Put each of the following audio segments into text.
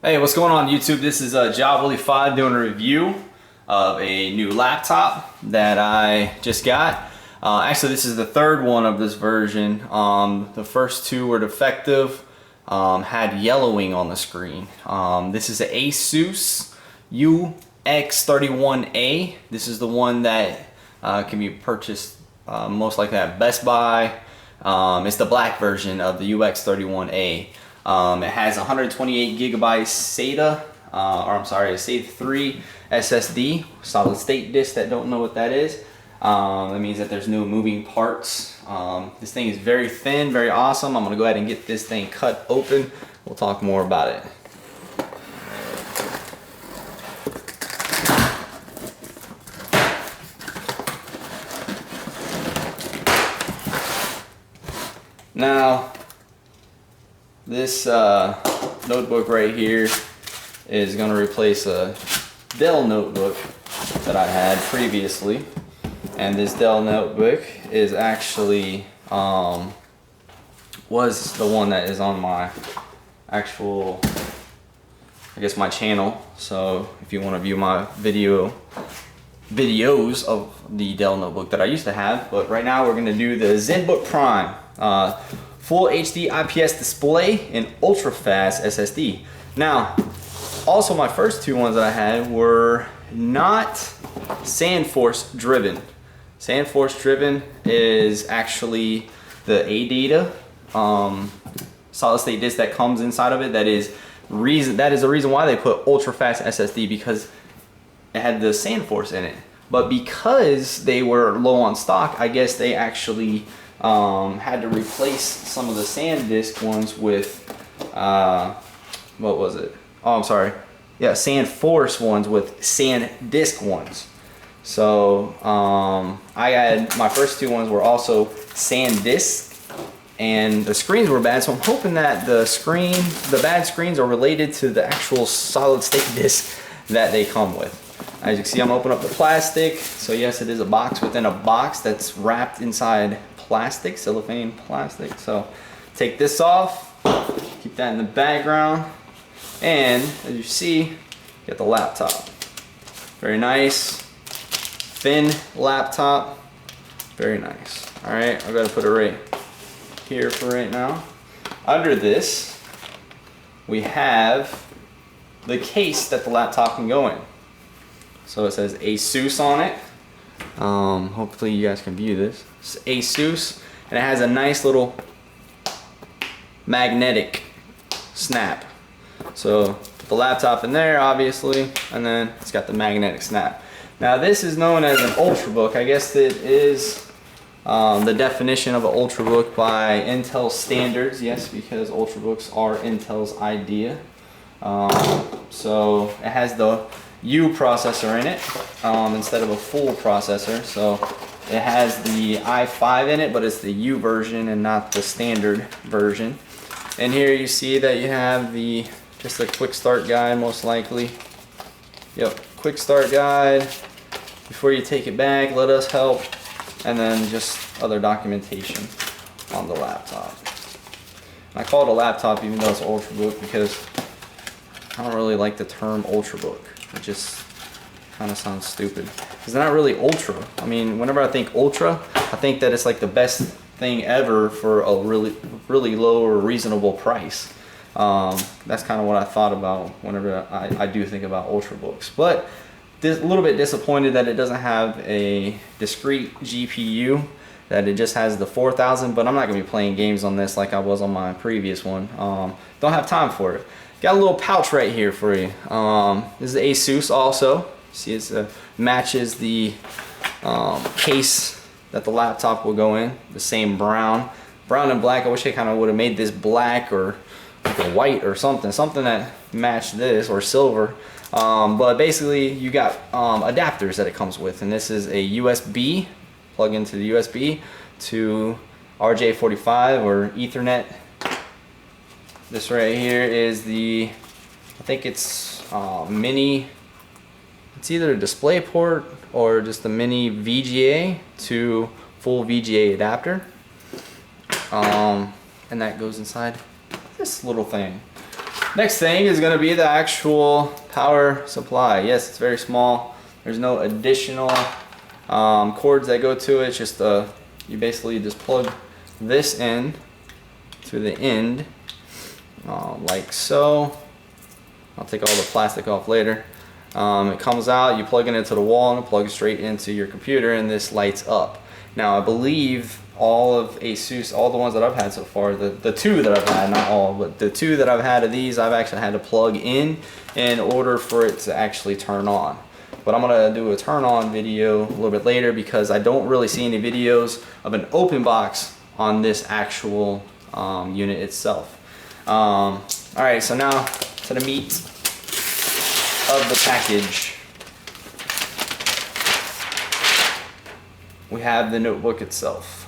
Hey, what's going on YouTube? This is JobWilly5 doing a review of a new laptop that I just got. Actually, this is the third one of this version. The first two were defective, had yellowing on the screen. This is an ASUS UX31A. This is the one that can be purchased most likely at Best Buy. It's the black version of the UX31A. It has 128 gigabyte SATA, a SATA 3 SSD, solid state disk. That don't know what that is. That means that there's no moving parts. This thing is very thin, very awesome. I'm gonna go ahead and get this thing cut open. We'll talk more about it. Now, this notebook right here is going to replace a Dell notebook that I had previously, and this Dell notebook is actually was the one that is on my actual, I guess, my channel. So if you want to view my videos of the Dell notebook that I used to have, but right now we're going to do the ZenBook Prime. Full HD IPS display and ultra fast SSD. Now, also my first two ones that I had were not SandForce driven. SandForce driven is actually the Adata solid state disk that comes inside of it. That is the reason why they put ultra fast SSD, because it had the SandForce in it. But because they were low on stock, I guess they actually had to replace some of the SanDisk ones with what was it? Oh, I'm sorry. Yeah, SandForce ones with SanDisk ones. So I had, my first two ones were also SanDisk, and the screens were bad. So I'm hoping that the bad screens are related to the actual solid state disk that they come with. As you can see, I'm opening up the plastic. So yes, it is a box within a box that's wrapped inside plastic, cellophane plastic. So take this off, keep that in the background, and as you see, get the laptop. Very nice, thin laptop, very nice. All right, I've got to put it right here for right now. Under this, we have the case that the laptop can go in. So it says ASUS on it. Hopefully you guys can view this. It's ASUS, and it has a nice little magnetic snap. So put the laptop in there, obviously, and then it's got the magnetic snap. Now this is known as an Ultrabook. I guess it is the definition of an Ultrabook by Intel standards. Yes, because Ultrabooks are Intel's idea. So it has the U processor in it instead of a full processor. So it has the i5 in it, but it's the U version and not the standard version. And here you see that you have just a quick start guide, most likely. Yep, quick start guide. Before you take it back, let us help. And then just other documentation on the laptop. I call it a laptop even though it's an Ultrabook, because I don't really like the term Ultrabook. It just kind of sounds stupid, because they're not really ultra. I mean, whenever I think ultra, I think that it's like the best thing ever for a really low or reasonable price. That's kind of what I thought about whenever I do think about Ultrabooks. But a little bit disappointed that it doesn't have a discrete GPU, that it just has the 4000, but I'm not going to be playing games on this like I was on my previous one. Don't have time for it. Got a little pouch right here for you. This is ASUS also. See, it matches the case that the laptop will go in. The same brown and black. I wish they kind of would have made this black or like a white or something that matched this, or silver. But basically, you got adapters that it comes with, and this is a USB, plug into the USB to RJ45 or Ethernet. This right here is I think it's mini, it's either a display port or just a mini VGA to full VGA adapter. And that goes inside this little thing. Next thing is going to be the actual power supply. Yes, it's very small. There's no additional cords that go to it. It's just you basically just plug this in to the end, like so. I'll take all the plastic off later. It comes out, you plug it into the wall and it plugs straight into your computer, and this lights up. Now I believe all of ASUS, all the ones that I've had so far, the two that I've had, not all, but the two that I've had of these, I've actually had to plug in order for it to actually turn on. But I'm gonna do a turn on video a little bit later because I don't really see any videos of an open box on this actual unit itself. All right, so now to the meat of the package. We have the notebook itself.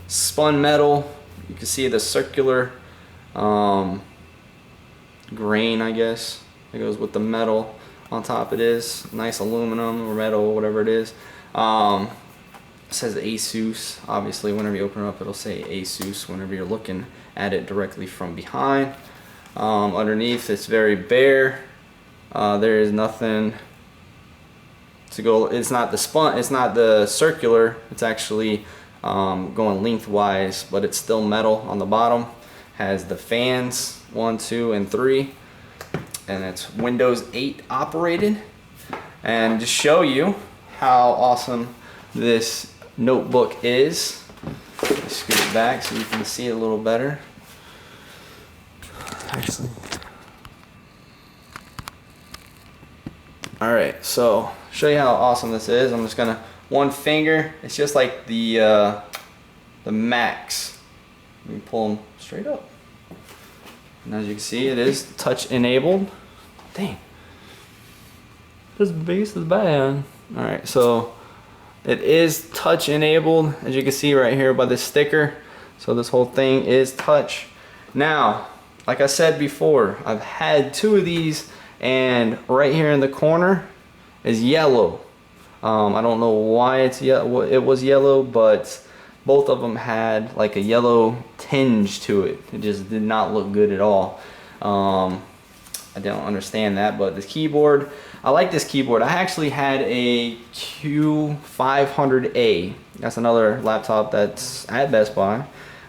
Spun metal, you can see the circular grain, I guess, that goes with the metal on top. It is nice aluminum or metal or whatever it is. It says ASUS. Obviously whenever you open it up it'll say ASUS whenever you're looking at it directly from behind. Underneath it's very bare. There is nothing to go. It's not the spun, it's not the circular, it's actually going lengthwise, but it's still metal on the bottom. Has the fans 1, 2, and 3, and it's Windows 8 operated. And to show you how awesome this notebook is, scoot it back so you can see it a little better. Actually, all right, so show you how awesome this is. I'm just gonna one finger. It's just like the Macs. Let me pull them straight up. And as you can see, it is touch enabled. Dang, this base is bad. All right, so it is touch enabled, as you can see right here by the sticker. So this whole thing is touch. Now, like I said before, I've had 2 of these, and right here in the corner is yellow. I don't know why it was yellow, but both of them had like a yellow tinge to it. It just did not look good at all. I don't understand that, but the keyboard, I like this keyboard. I actually had a Q500A. That's another laptop that's at Best Buy.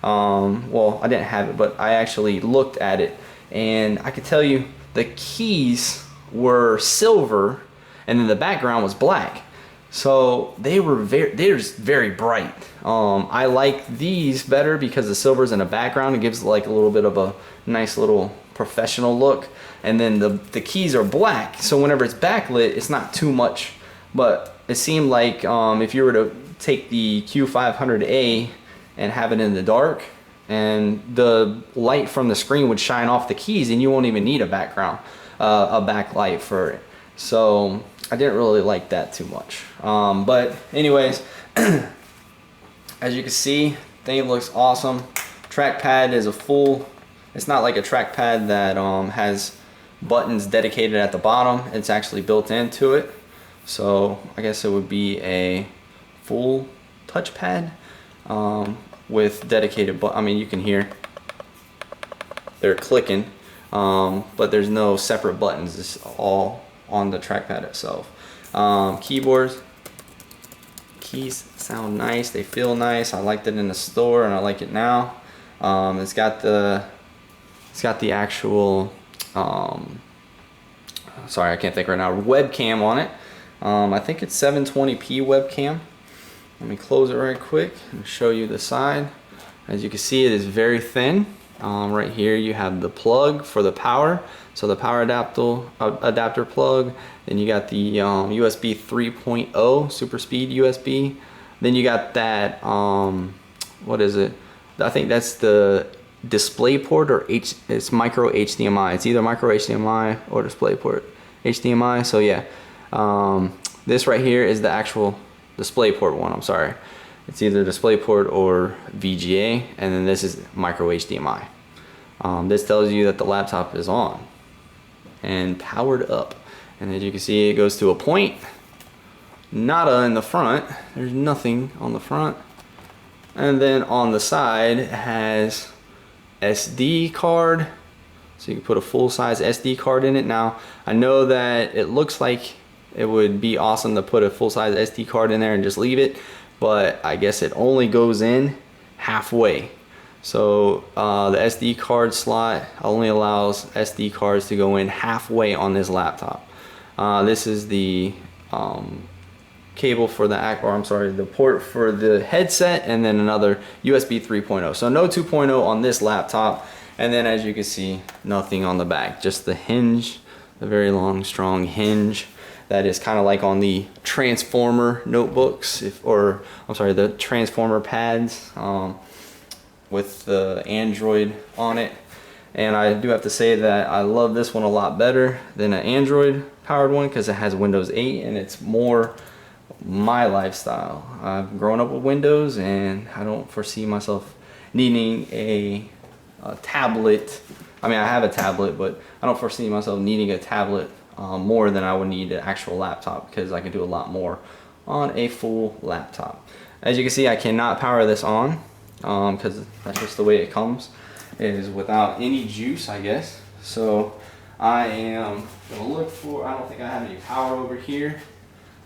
Well, I didn't have it, but I actually looked at it, and I could tell you the keys were silver and then the background was black. So they're just very bright. I like these better because the silver's in the background. It gives like a little bit of a nice little professional look. And then the keys are black, so whenever it's backlit, it's not too much. But it seemed like if you were to take the Q500A and have it in the dark, and the light from the screen would shine off the keys, and you won't even need a background, a backlight for it. So I didn't really like that too much. But anyways, as you can see, thing looks awesome. Trackpad is a full, it's not like a trackpad that has buttons dedicated at the bottom. It's actually built into it. So I guess it would be a full touchpad with dedicated I mean, you can hear they're clicking, but there's no separate buttons. It's all on the trackpad itself. Keyboards, keys sound nice, they feel nice. I liked it in the store and I like it now. It's got the actual sorry, I can't think right now, webcam on it. I think it's 720p webcam. Let me close it right quick and show you the side. As you can see, it is very thin. Right here you have the plug for the power, so the power adapter plug. Then you got the USB 3.0 super speed USB. Then you got that what is it? I think that's the display port, or it's micro HDMI. It's either micro HDMI or display port HDMI. So yeah, this right here is the actual display port one. I'm sorry, it's either display port or VGA, and then this is micro HDMI. This tells you that the laptop is on and powered up, and as you can see, it goes to a point. Nada in the front, there's nothing on the front. And then on the side it has SD card, So you can put a full-size SD card in it. Now, I know that it looks like it would be awesome to put a full-size SD card in there and just leave it, but I guess it only goes in halfway. So the SD card slot only allows SD cards to go in halfway on this laptop. This is the cable for the port for the headset, and then another USB 3.0. So no 2.0 on this laptop. And then as you can see, nothing on the back, just the hinge, the very long, strong hinge that is kind of like on the Transformer notebooks, the Transformer pads with the Android on it. And I do have to say that I love this one a lot better than an Android powered one because it has Windows 8 and it's more my lifestyle. I've grown up with Windows and I don't foresee myself needing a tablet. I mean, I have a tablet, but I don't foresee myself needing a tablet more than I would need an actual laptop, because I can do a lot more on a full laptop. As you can see, I cannot power this on because that's just the way it comes. It is without any juice, I guess. So I am gonna look for, I don't think I have any power over here.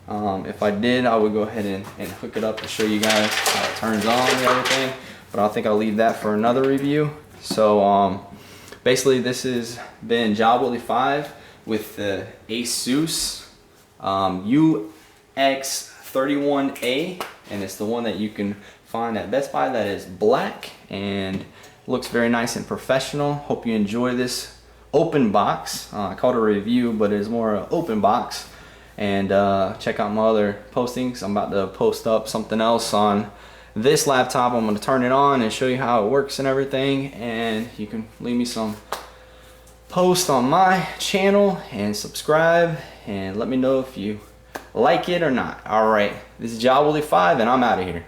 If I did, I would go ahead and hook it up to show you guys how it turns on and everything, but I think I'll leave that for another review. So basically this has been Jobwilly 5 with the ASUS UX31A, and it's the one that you can find at Best Buy that is black and looks very nice and professional. Hope you enjoy this open box. I called it a review, but it is more an open box. And check out my other postings. I'm about to post up something else on this laptop. I'm going to turn it on and show you how it works and everything, and you can leave me some post on my channel and subscribe and let me know if you like it or not. Alright, this is Jobwilly 5 and I'm out of here.